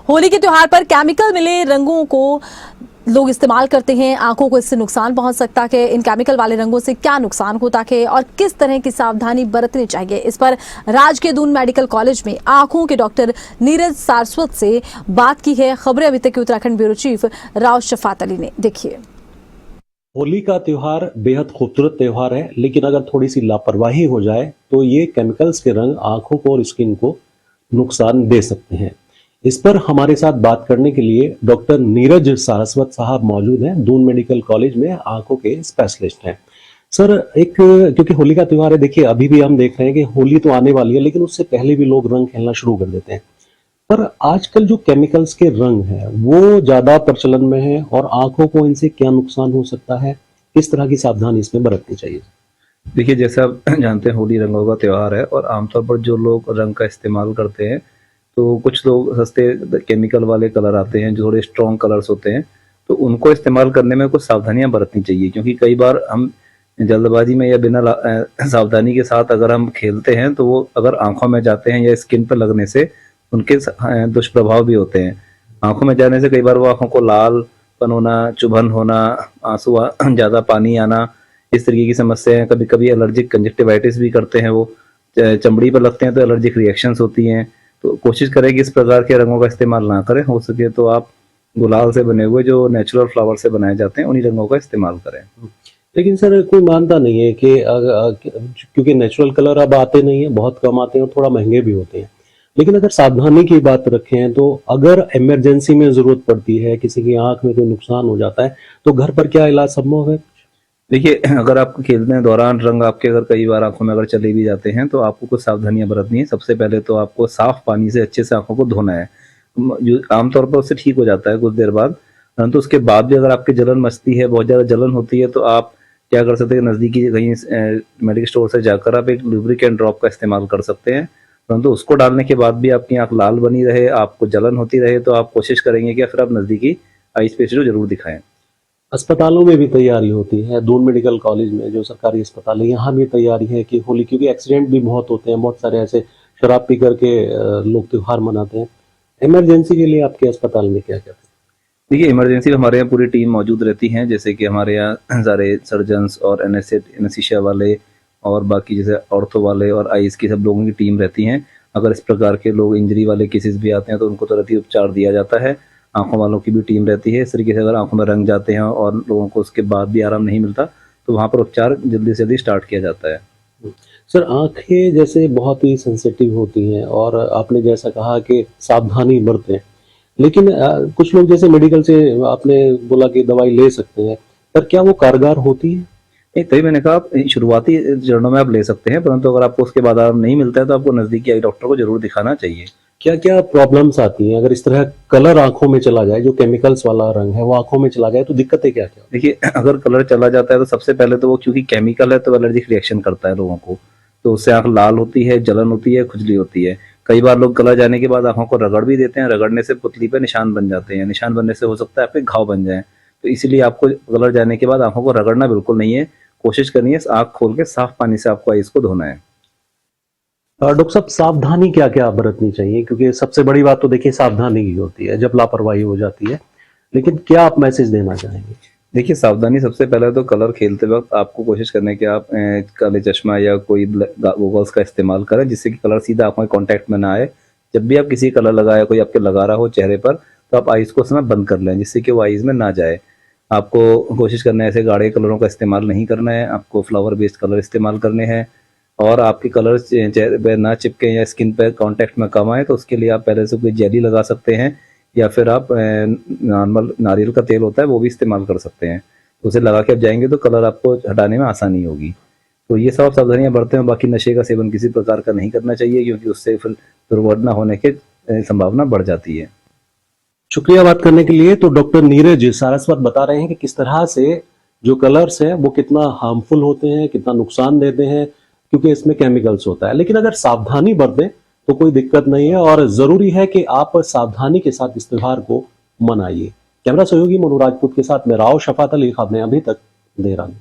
होली के त्योहार पर केमिकल मिले रंगों को लोग इस्तेमाल करते हैं, आंखों को इससे नुकसान पहुंच सकता है। इन केमिकल वाले रंगों से क्या नुकसान होता है और किस तरह की सावधानी बरतनी चाहिए, इस पर राजकीय दून मेडिकल कॉलेज में आंखों के डॉक्टर नीरज सारस्वत से बात की है खबरें अभी तक के उत्तराखंड ब्यूरो चीफ राव शफात अली ने। देखिए, होली का त्योहार बेहद खूबसूरत त्योहार है, लेकिन अगर थोड़ी सी लापरवाही हो जाए तो ये केमिकल्स के रंग आंखों को और स्किन को नुकसान दे सकते हैं। इस पर हमारे साथ बात करने के लिए डॉक्टर नीरज सारस्वत साहब मौजूद हैं। दून मेडिकल कॉलेज में आंखों के स्पेशलिस्ट हैं। सर, क्योंकि होली का त्योहार है, देखिए अभी भी हम देख रहे हैं कि होली तो आने वाली है, लेकिन उससे पहले भी लोग रंग खेलना शुरू कर देते हैं। पर आजकल जो केमिकल्स के रंग हैं वो ज्यादा प्रचलन में है और आंखों को इनसे क्या नुकसान हो सकता है, किस तरह की सावधानी इसमें बरतनी चाहिए? देखिए, जैसे आप जानते हैं होली रंगों का त्योहार है और आमतौर पर जो लोग रंग का इस्तेमाल करते हैं तो कुछ लोग सस्ते केमिकल वाले कलर आते हैं जो थोड़े स्ट्रॉन्ग कलर्स होते हैं, तो उनको इस्तेमाल करने में कुछ सावधानियां बरतनी चाहिए। क्योंकि कई बार हम जल्दबाजी में या बिना सावधानी के साथ अगर हम खेलते हैं तो वो अगर आंखों में जाते हैं या स्किन पर लगने से उनके दुष्प्रभाव भी होते हैं। आंखों में जाने से कई बार वो आंखों को लालपन होना, चुभन होना, आंसू ज़्यादा पानी आना, इस तरीके की समस्याएं, कभी कभी एलर्जिक कंजक्टिवाइटिस भी करते हैं। वो चमड़ी पर लगते हैं तो एलर्जिक रिएक्शंस होती हैं। तो कोशिश करें कि इस प्रकार के रंगों का इस्तेमाल ना करें। हो सके तो आप गुलाल से बने हुए जो नेचुरल फ्लावर से बनाए जाते हैं उन्हीं रंगों का इस्तेमाल करें। लेकिन सर, कोई मानता नहीं है कि क्योंकि नेचुरल कलर अब आते नहीं है, बहुत कम आते हैं और थोड़ा महंगे भी होते हैं। लेकिन अगर सावधानी की बात रखें तो अगर इमरजेंसी में जरूरत पड़ती है, किसी की आंख में कोई नुकसान हो जाता है, तो घर पर क्या इलाज संभव है? देखिए, अगर आप खेलने दौरान रंग आपके अगर कई बार आंखों में अगर चले भी जाते हैं तो आपको कुछ सावधानियां बरतनी है। सबसे पहले तो आपको साफ पानी से अच्छे से आंखों को धोना है। जो आमतौर पर उससे ठीक हो जाता है कुछ देर बाद, परंतु उसके बाद भी अगर आपकी जलन मचती है, बहुत ज़्यादा जलन होती है, तो आप क्या कर सकते हैं, नज़दीकी कहीं मेडिकल स्टोर से जाकर आप एक लुब्रिकेंट ड्रॉप का इस्तेमाल कर सकते हैं। परंतु उसको डालने के बाद भी आपकी आंख लाल बनी रहे, आपको जलन होती रहे, तो आप कोशिश करेंगे कि फिर आप नज़दीकी आई स्पेशलिस्ट जरूर दिखाएं। अस्पतालों में भी तैयारी होती है। दून मेडिकल कॉलेज में जो सरकारी अस्पताल है, यहाँ भी तैयारी है कि होली, क्योंकि एक्सीडेंट भी बहुत होते हैं, बहुत सारे ऐसे शराब पी करके लोग त्योहार मनाते हैं। इमरजेंसी के लिए आपके अस्पताल में क्या क्या? देखिए, इमरजेंसी में हमारे यहाँ पूरी टीम मौजूद रहती है। जैसे कि हमारे यहाँ सारे सर्जन्स और एनेस्थीसिया वाले और बाकी जैसे ऑर्थो वाले और आईज की सब लोगों की टीम रहती हैं। अगर इस प्रकार के लोग इंजरी वाले केसेस भी आते हैं तो उनको तुरंत ही उपचार दिया जाता है। आंखों वालों की भी टीम रहती है। इस तरीके से अगर आंखों में रंग जाते हैं और लोगों को उसके बाद भी आराम नहीं मिलता तो वहाँ पर उपचार जल्दी से जल्दी स्टार्ट किया जाता है। सर, आंखें जैसे बहुत ही सेंसिटिव होती हैं और आपने जैसा कहा कि सावधानी बरतें, लेकिन कुछ लोग जैसे मेडिकल से आपने बोला कि दवाई ले सकते हैं, पर क्या वो कारगर होती है? नहीं, तभी मैंने कहा आप शुरुआती चरणों में आप ले सकते हैं, परंतु अगर आपको उसके बाद आराम नहीं मिलता है तो आपको नजदीकी आई डॉक्टर को जरूर दिखाना चाहिए। क्या क्या प्रॉब्लम्स आती हैं अगर इस तरह कलर आंखों में चला जाए, जो केमिकल्स वाला रंग है वो आंखों में चला जाए, तो दिक्कतें क्या क्या? देखिए, अगर कलर चला जाता है तो सबसे पहले तो वो क्योंकि केमिकल है तो एलर्जिक रिएक्शन करता है लोगों को, तो उससे आंख लाल होती है, जलन होती है, खुजली होती है। कई बार लोग कलर जाने के बाद आंखों को रगड़ भी देते हैं। रगड़ने से पुतली पे निशान बन जाते हैं। निशान बनने से हो सकता है आपके घाव बन जाए। तो इसीलिए आपको कलर जाने के बाद आंखों को रगड़ना बिल्कुल नहीं है। कोशिश करनी है आंख खोल के साफ पानी से आपको आईज को धोना है। डॉक्टर साहब, सावधानी क्या क्या बरतनी चाहिए? क्योंकि सबसे बड़ी बात तो देखिए सावधानी की होती है जब लापरवाही हो जाती है, लेकिन क्या आप मैसेज देना चाहेंगे? देखिए, सावधानी सबसे पहले तो कलर खेलते वक्त आपको कोशिश करना है कि आप काले चश्मा या कोई गॉगल्स का इस्तेमाल करें जिससे कि कलर सीधा आंखों के कांटेक्ट में ना आए। जब भी आप किसी कलर लगाए, कोई आपके लगा रहा हो चेहरे पर, तो आप आईज को उस समय बंद कर लें जिससे कि वो आईज में ना जाए। आपको कोशिश करना है ऐसे गाढ़े कलरों का इस्तेमाल नहीं करना है। आपको फ्लावर बेस्ड कलर इस्तेमाल करने हैं और आपके कलर चेहरे पे ना चिपके या स्किन पे कांटेक्ट में कम आए तो उसके लिए आप पहले से कोई जेली लगा सकते हैं या फिर आप नॉर्मल नारियल का तेल होता है वो भी इस्तेमाल कर सकते हैं। तो उसे लगा के आप जाएंगे तो कलर आपको हटाने में आसानी होगी। तो ये सब सावधानियां बरतें हैं। बाकी नशे का सेवन किसी प्रकार का नहीं करना चाहिए क्योंकि उससे फिर दुर्घटना होने की संभावना बढ़ जाती है। शुक्रिया बात करने के लिए। तो डॉक्टर नीरज सारस्वत बता रहे हैं कि किस तरह से जो कलर्स हैं वो कितना हार्मफुल होते हैं, कितना नुकसान देते हैं, क्योंकि इसमें केमिकल्स होता है। लेकिन अगर सावधानी बरतें तो कोई दिक्कत नहीं है और जरूरी है कि आप सावधानी के साथ इस त्योहार को मनाइए। कैमरा सहयोगी मनु राजपूत के साथ मैं राव शफात अली, खबरें अभी तक देहरादून।